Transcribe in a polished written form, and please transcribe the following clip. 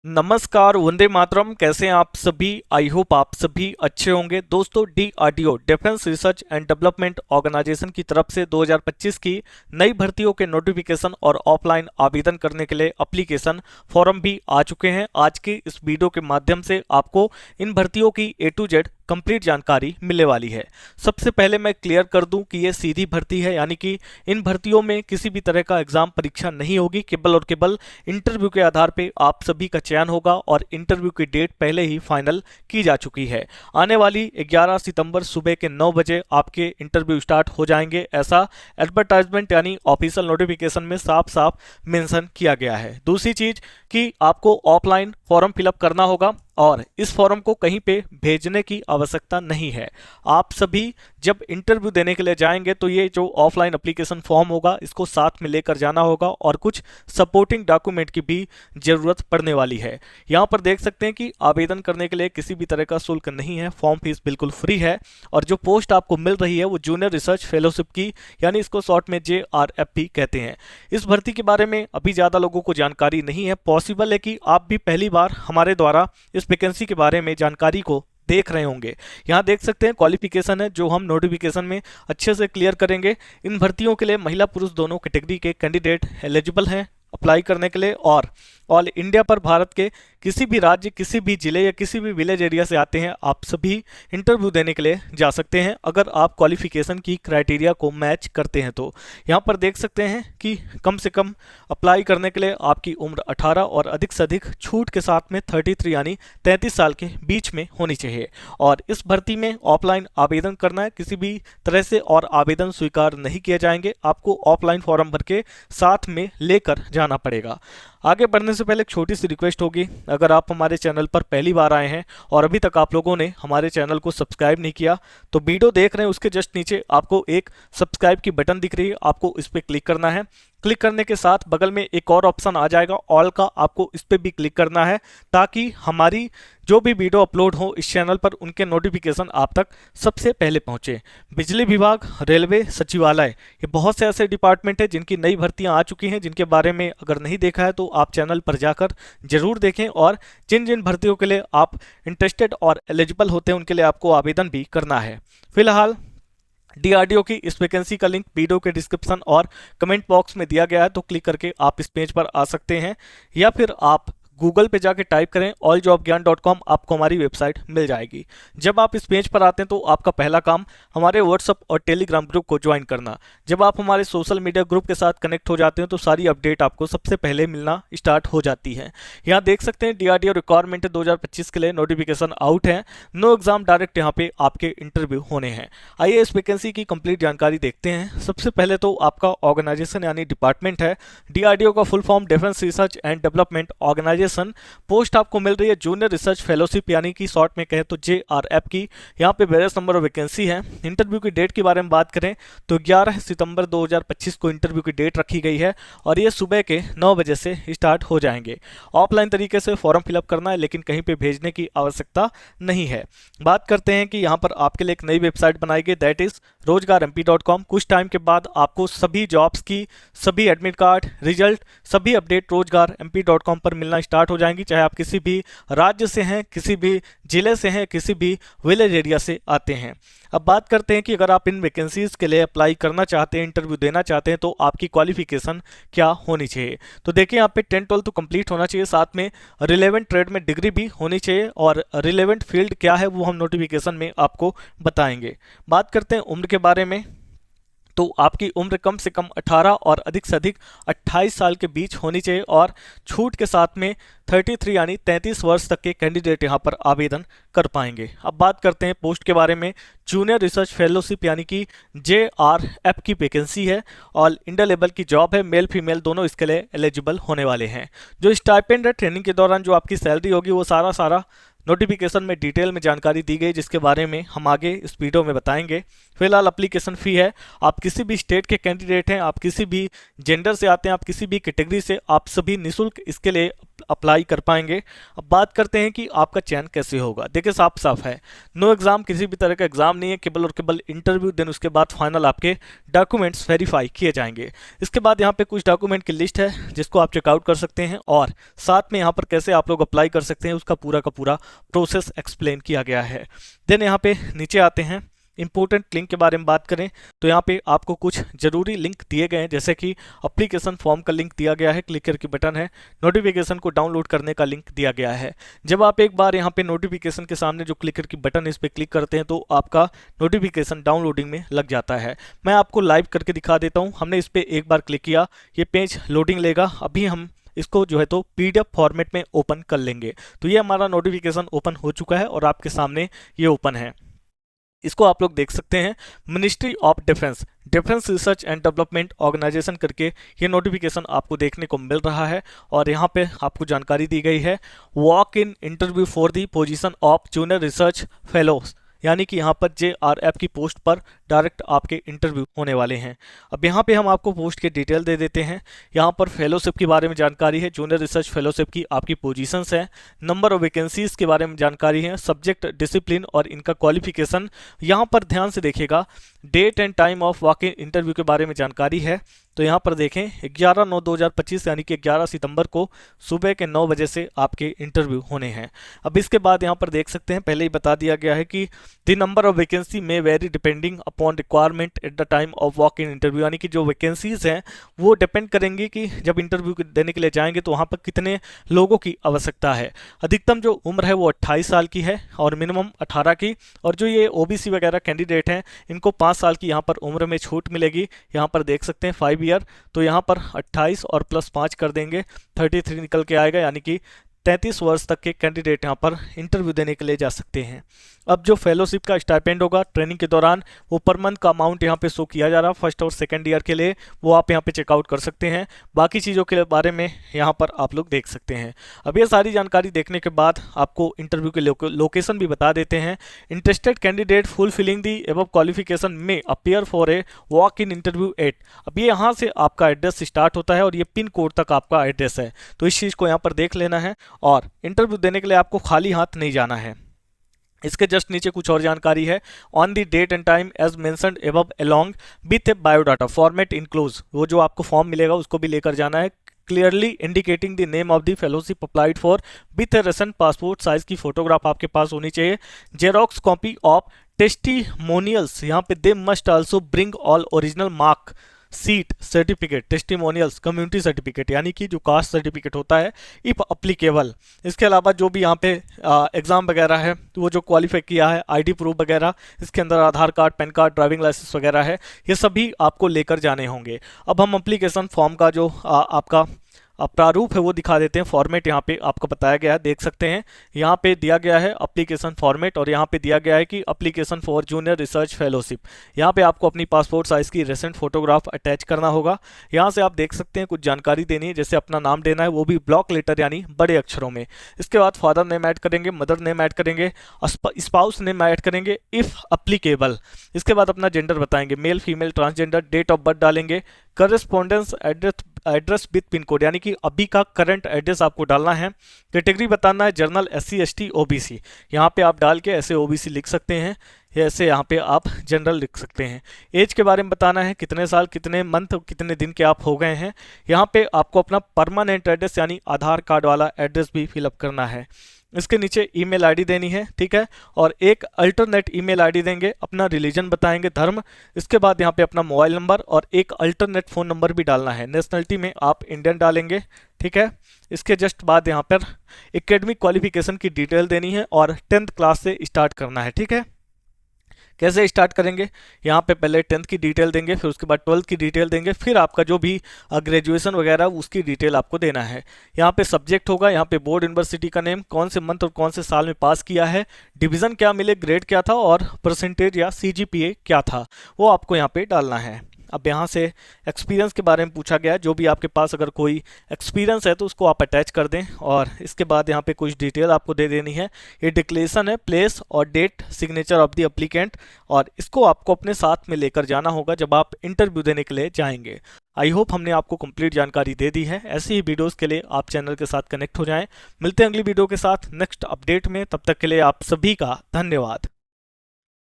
नमस्कार, वंदे मातरम। कैसे हैं आप सभी? आई होप आप सभी अच्छे होंगे। दोस्तों, DRDO defence research and development organisation की तरफ से 2025 की नई भर्तियों के नोटिफिकेशन और ऑफलाइन आवेदन करने के लिए एप्लीकेशन फॉर्म भी आ चुके हैं। आज की इस वीडियो के माध्यम से आपको इन भर्तियों की ए टू जेड कंप्लीट जानकारी मिलने वाली है। सबसे पहले मैं क्लियर कर दूं कि ये सीधी भर्ती है, यानी कि इन भर्तियों में किसी भी तरह का एग्जाम परीक्षा नहीं होगी। केवल और केवल इंटरव्यू के आधार पे आप सभी का चयन होगा और इंटरव्यू की डेट पहले ही फाइनल की जा चुकी है। आने वाली 11 सितंबर सुबह के 9 बजे आपके इंटरव्यू स्टार्ट हो जाएंगे, ऐसा एडवर्टाइजमेंट यानी ऑफिशियल नोटिफिकेशन में साफ साफ मेंशन किया गया है। दूसरी चीज कि आपको ऑफलाइन फॉर्म फिलअप करना होगा और इस फॉर्म को कहीं पे भेजने की आवश्यकता नहीं है। आप सभी जब इंटरव्यू देने के लिए जाएंगे तो ये जो ऑफलाइन एप्लीकेशन फॉर्म होगा इसको साथ में लेकर जाना होगा और कुछ सपोर्टिंग डॉक्यूमेंट की भी जरूरत पड़ने वाली है। यहाँ पर देख सकते हैं कि आवेदन करने के लिए किसी भी तरह का शुल्क नहीं है, फॉर्म फीस बिल्कुल फ्री है और जो पोस्ट आपको मिल रही है वो जूनियर रिसर्च फेलोशिप की, यानी इसको शॉर्ट में JRF भी कहते हैं। इस भर्ती के बारे में अभी ज़्यादा लोगों को जानकारी नहीं है। पॉसिबल है कि आप भी पहली बार हमारे द्वारा इस वैकेंसी के बारे में जानकारी को देख रहे होंगे। यहाँ देख सकते हैं क्वालिफिकेशन है जो हम नोटिफिकेशन में अच्छे से क्लियर करेंगे। इन भर्तियों के लिए महिला पुरुष दोनों कैटेगरी के कैंडिडेट एलिजिबल हैं अप्लाई करने के लिए और ऑल इंडिया पर भारत के किसी भी राज्य, किसी भी जिले या किसी भी विलेज एरिया से आते हैं आप सभी इंटरव्यू देने के लिए जा सकते हैं, अगर आप क्वालिफिकेशन की क्राइटेरिया को मैच करते हैं तो। यहाँ पर देख सकते हैं कि कम से कम अप्लाई करने के लिए आपकी उम्र 18 और अधिक से अधिक छूट के साथ में 33 यानी 33 साल के बीच में होनी चाहिए। और इस भर्ती में ऑफलाइन आवेदन करना है, किसी भी तरह से और आवेदन स्वीकार नहीं किए जाएंगे। आपको ऑफलाइन फॉर्म भर के साथ में लेकर जाना पड़ेगा। आगे बढ़ने से पहले एक छोटी सी रिक्वेस्ट होगी, अगर आप हमारे चैनल पर पहली बार आए हैं और अभी तक आप लोगों ने हमारे चैनल को सब्सक्राइब नहीं किया तो वीडियो देख रहे हैं उसके जस्ट नीचे आपको एक सब्सक्राइब की बटन दिख रही है, आपको इस पर क्लिक करना है। क्लिक करने के साथ बगल में एक और ऑप्शन आ जाएगा ऑल का, आपको इस पर भी क्लिक करना है ताकि हमारी जो भी वीडियो अपलोड हो इस चैनल पर उनके नोटिफिकेशन आप तक सबसे पहले पहुंचे। बिजली विभाग, रेलवे, सचिवालय, ये बहुत से ऐसे डिपार्टमेंट है जिनकी नई भर्तियां आ चुकी हैं, जिनके बारे में अगर नहीं देखा है तो आप चैनल पर जाकर जरूर देखें और जिन जिन भर्तियों के लिए आप इंटरेस्टेड और एलिजिबल होते हैं उनके लिए आपको आवेदन भी करना है। फिलहाल डीआरडीओ की इस वैकेंसी का लिंक वीडियो के डिस्क्रिप्शन और कमेंट बॉक्स में दिया गया है, तो क्लिक करके आप इस पेज पर आ सकते हैं या फिर आप गूगल पे जाके टाइप करें alljobgyan.com, आपको हमारी वेबसाइट मिल जाएगी। जब आप इस पेज पर आते हैं तो आपका पहला काम हमारे व्हाट्सअप और टेलीग्राम ग्रुप को ज्वाइन करना। जब आप हमारे सोशल मीडिया ग्रुप के साथ कनेक्ट हो जाते हैं तो सारी अपडेट आपको सबसे पहले मिलना स्टार्ट हो जाती है। यहाँ देख सकते हैं डीआरडीओ रिक्वायरमेंट 2025 के लिए नोटिफिकेशन आउट है। नो एग्जाम, डायरेक्ट यहाँ पे आपके इंटरव्यू होने हैं। आइए इस वैकेंसी की कंप्लीट जानकारी देखते हैं। सबसे पहले तो आपका ऑर्गेनाइजेशन यानी डिपार्टमेंट है। डीआरडीओ का full form defence research and development organisation. Post आपको मिल रही है जूनियर रिसर्च फेलोशिप यानी कि शॉर्ट में कहे तो JRF की। यहाँ पे वेरियस नंबर ऑफ वैकेंसी है। इंटरव्यू की डेट के बारे में बात करें तो 11 सितंबर 2025 को इंटरव्यू की डेट रखी गई है और ये सुबह के 9 बजे से स्टार्ट हो जाएंगे। ऑफलाइन तरीके से फॉर्म फिलअप करना है, लेकिन कहीं पे भेजने की आवश्यकता नहीं है। बात करते हैं कि यहाँ पर आपके लिए एक नई वेबसाइट बनाई गई, दैट इज रोजगारmp.com। कुछ टाइम के बाद आपको सभी जॉब्स की सभी एडमिट कार्ड, रिजल्ट, सभी अपडेट रोजगारmp.com पर मिलना स्टार्ट हो जाएंगी, चाहे आप किसी भी राज्य से हैं, किसी भी जिले से हैं, किसी भी विलेज एरिया से आते हैं। अब बात करते हैं कि अगर आप इन वैकेंसीज के लिए अप्लाई करना चाहते हैं, इंटरव्यू देना चाहते हैं तो आपकी क्वालिफिकेशन क्या होनी चाहिए। तो देखिए यहाँ पे 10-12 तो कंप्लीट होना चाहिए, साथ में रिलेवेंट ट्रेड में डिग्री भी होनी चाहिए और रिलेवेंट फील्ड क्या है वो हम नोटिफिकेशन में आपको बताएंगे। बात करते हैं उम्र के बारे में, तो आपकी उम्र कम से कम 18 और अधिक से अधिक 28 साल के बीच होनी चाहिए और छूट के साथ में 33 यानी 33 वर्ष तक के कैंडिडेट यहां पर आवेदन कर पाएंगे। अब बात करते हैं पोस्ट के बारे में। जूनियर रिसर्च फेलोशिप यानी कि JRF की वैकेंसी है, ऑल इंडिया लेवल की जॉब है, मेल फीमेल दोनों इसके लिए एलिजिबल होने वाले हैं। जो स्टाइपेंड है, ट्रेनिंग के दौरान जो आपकी सैलरी होगी वो सारा नोटिफिकेशन में डिटेल में जानकारी दी गई, जिसके बारे में हम आगे इस वीडियो में बताएंगे। फिलहाल एप्लीकेशन फी है, आप किसी भी स्टेट के कैंडिडेट हैं, आप किसी भी जेंडर से आते हैं, आप किसी भी कैटेगरी से, आप सभी निःशुल्क इसके लिए अप्लाई कर पाएंगे। अब बात करते हैं कि आपका चयन कैसे होगा। देखिए साफ साफ है, नो एग्जाम, किसी भी तरह का एग्जाम नहीं है, केवल और केवल इंटरव्यू, देन उसके बाद फाइनल आपके डॉक्यूमेंट्स वेरीफाई किए जाएंगे। इसके बाद यहाँ पे कुछ डॉक्यूमेंट की लिस्ट है जिसको आप चेकआउट कर सकते हैं, और साथ में यहाँ पर कैसे आप लोग अप्लाई कर सकते हैं उसका पूरा का पूरा प्रोसेस एक्सप्लेन किया गया है। देन यहाँ पे नीचे आते हैं, इंपॉर्टेंट लिंक के बारे में बात करें तो यहाँ पे आपको कुछ जरूरी लिंक दिए गए हैं, जैसे कि एप्लीकेशन फॉर्म का लिंक दिया गया है, क्लिकर की बटन है, नोटिफिकेशन को डाउनलोड करने का लिंक दिया गया है। जब आप एक बार यहाँ पे नोटिफिकेशन के सामने जो क्लिकर की बटन है इस पर क्लिक करते हैं तो आपका नोटिफिकेशन डाउनलोडिंग में लग जाता है। मैं आपको लाइव करके दिखा देता हूँ। हमने इस पर एक बार क्लिक किया, ये पेज लोडिंग लेगा। अभी हम इसको जो है तो पीडीएफ फॉर्मेट में ओपन कर लेंगे। तो ये हमारा नोटिफिकेशन ओपन हो चुका है और आपके सामने ये ओपन है। इसको आप लोग देख सकते हैं, ministry of defence, defence research and development organisation करके ये नोटिफिकेशन आपको देखने को मिल रहा है। और यहाँ पे आपको जानकारी दी गई है, walk in interview for the position of junior research fellows, यानी कि यहाँ पर JRF की पोस्ट पर डायरेक्ट आपके इंटरव्यू होने वाले हैं। अब यहाँ पे हम आपको पोस्ट के डिटेल दे देते हैं। यहाँ पर फेलोशिप के बारे में जानकारी है, जूनियर रिसर्च फेलोशिप की आपकी पोजीशंस है, नंबर ऑफ वैकेंसीज के बारे में जानकारी है, सब्जेक्ट, डिसिप्लिन और इनका क्वालिफिकेशन। यहाँ पर ध्यान से देखिएगा, date and time of walk in interview के बारे में जानकारी है। तो यहाँ पर देखें 11/9/2025 यानी कि 11 सितंबर को सुबह के 9 बजे से आपके इंटरव्यू होने हैं। अब इसके बाद यहाँ पर देख सकते हैं, पहले ही बता दिया गया है कि द नंबर ऑफ वैकेंसी में very depending upon requirement at the time of walk in interview, यानी कि जो वैकेंसीज हैं वो डिपेंड करेंगी कि जब इंटरव्यू देने के लिए जाएंगे तो वहाँ पर कितने लोगों की आवश्यकता है। अधिकतम जो उम्र है वो 28 साल की है और मिनिमम 18 की। और जो ये OBC वगैरह कैंडिडेट हैं इनको 5 साल की यहाँ पर उम्र में छूट मिलेगी। यहाँ पर देख सकते हैं 5 ईयर, तो यहाँ पर 28 और +5 कर देंगे, 33 निकल के आएगा, यानी कि 33 वर्ष तक के कैंडिडेट यहाँ पर इंटरव्यू देने के लिए जा सकते हैं। अब जो फेलोशिप का स्टाइपेंड होगा ट्रेनिंग के दौरान, वो पर मंथ का अमाउंट यहाँ पे शो किया जा रहा है फर्स्ट और सेकंड ईयर के लिए, वो आप यहाँ पे चेकआउट कर सकते हैं। बाकी चीज़ों के बारे में यहाँ पर आप लोग देख सकते हैं। अब ये सारी जानकारी देखने के बाद आपको इंटरव्यू के लोकेशन भी बता देते हैं। Interested candidate fulfilling the above qualification may appear for a walk in interview at. अब ये यहाँ से आपका एड्रेस स्टार्ट होता है और ये पिन कोड तक आपका एड्रेस है, तो इस चीज़ को यहाँ पर देख लेना है। और इंटरव्यू देने के लिए आपको खाली हाथ नहीं जाना है। इसके जस्ट नीचे कुछ और जानकारी है, on the date and time as mentioned above along with a biodata format enclose, वो जो आपको फॉर्म मिलेगा उसको भी लेकर जाना है। Clearly indicating the name of the fellowship applied for with A रेसेंट passport size की फोटोग्राफ आपके पास होनी चाहिए। जेरोक्स कॉपी ऑफ टेस्टिमोनियल्स, यहाँ पे they must also bring all original mark seat certificate, testimonials, community certificate यानी कि जो कास्ट सर्टिफिकेट होता है इफ अप्लीकेबल। इसके अलावा जो भी यहाँ पे एग्जाम वगैरह है तो वो जो क्वालिफाई किया है, ID प्रूफ वगैरह, इसके अंदर Aadhaar card, PAN card, driving licence वगैरह है, ये सभी आपको लेकर जाने होंगे। अब हम अप्लीकेशन फॉर्म का जो आपका प्रारूप है वो दिखा देते हैं। फॉर्मेट यहाँ पे आपको बताया गया है, देख सकते हैं यहाँ पे दिया गया है एप्लीकेशन फॉर्मेट, और यहाँ पे दिया गया है कि application for junior research fellowship. यहाँ पे आपको अपनी पासपोर्ट साइज की रिसेंट फोटोग्राफ अटैच करना होगा। यहाँ से आप देख सकते हैं कुछ जानकारी देनी है, जैसे अपना नाम देना है, वो भी ब्लॉक लेटर यानी बड़े अक्षरों में। इसके बाद फादर नेम ऐड करेंगे, मदर नेम ऐड करेंगे, स्पाउस नेम ऐड करेंगे इफ अप्लीकेबल। इसके बाद अपना जेंडर बताएंगे, male, female, transgender, date of birth डालेंगे, correspondence address with pin code, यानी कि अभी का करंट एड्रेस आपको डालना है। कैटेगरी बताना है, जनरल, SC ST OBC, यहाँ पे आप डाल के ऐसे OBC लिख सकते हैं, ऐसे यहाँ पे आप जनरल लिख सकते हैं। एज के बारे में बताना है, कितने साल, कितने मंथ, कितने दिन के आप हो गए हैं। यहाँ पे आपको अपना परमानेंट एड्रेस यानी आधार कार्ड वाला एड्रेस भी फिलअप करना है। इसके नीचे ईमेल आईडी देनी है, ठीक है, और एक अल्टरनेट ईमेल आईडी देंगे, अपना रिलीजन बताएंगे, धर्म। इसके बाद यहाँ पे अपना मोबाइल नंबर और एक अल्टरनेट फ़ोन नंबर भी डालना है। नेशनलिटी में आप इंडियन डालेंगे, ठीक है। इसके जस्ट बाद यहाँ पर एकेडमिक क्वालिफिकेशन की डिटेल देनी है और 10th क्लास से स्टार्ट करना है, ठीक है। कैसे स्टार्ट करेंगे, यहाँ पे पहले 10th की डिटेल देंगे, फिर उसके बाद 12th की डिटेल देंगे, फिर आपका जो भी ग्रेजुएशन वगैरह उसकी डिटेल आपको देना है। यहाँ पे सब्जेक्ट होगा, यहाँ पे बोर्ड यूनिवर्सिटी का नेम, कौन से मंथ और कौन से साल में पास किया है, डिवीज़न क्या मिले, ग्रेड क्या था और परसेंटेज या CGPA क्या था, वो आपको यहाँ पे डालना है। अब यहाँ से एक्सपीरियंस के बारे में पूछा गया है। जो भी आपके पास अगर कोई एक्सपीरियंस है तो उसको आप अटैच कर दें, और इसके बाद यहाँ पे कुछ डिटेल आपको दे देनी है। ये डिक्लेरेशन है, प्लेस और date, signature of the applicant, और इसको आपको अपने साथ में लेकर जाना होगा जब आप इंटरव्यू देने के लिए जाएंगे। आई होप हमने आपको कंप्लीट जानकारी दे दी है। ऐसी ही वीडियोस के लिए आप चैनल के साथ कनेक्ट हो जाएं। मिलते हैं अगली वीडियो के साथ नेक्स्ट अपडेट में, तब तक के लिए आप सभी का धन्यवाद।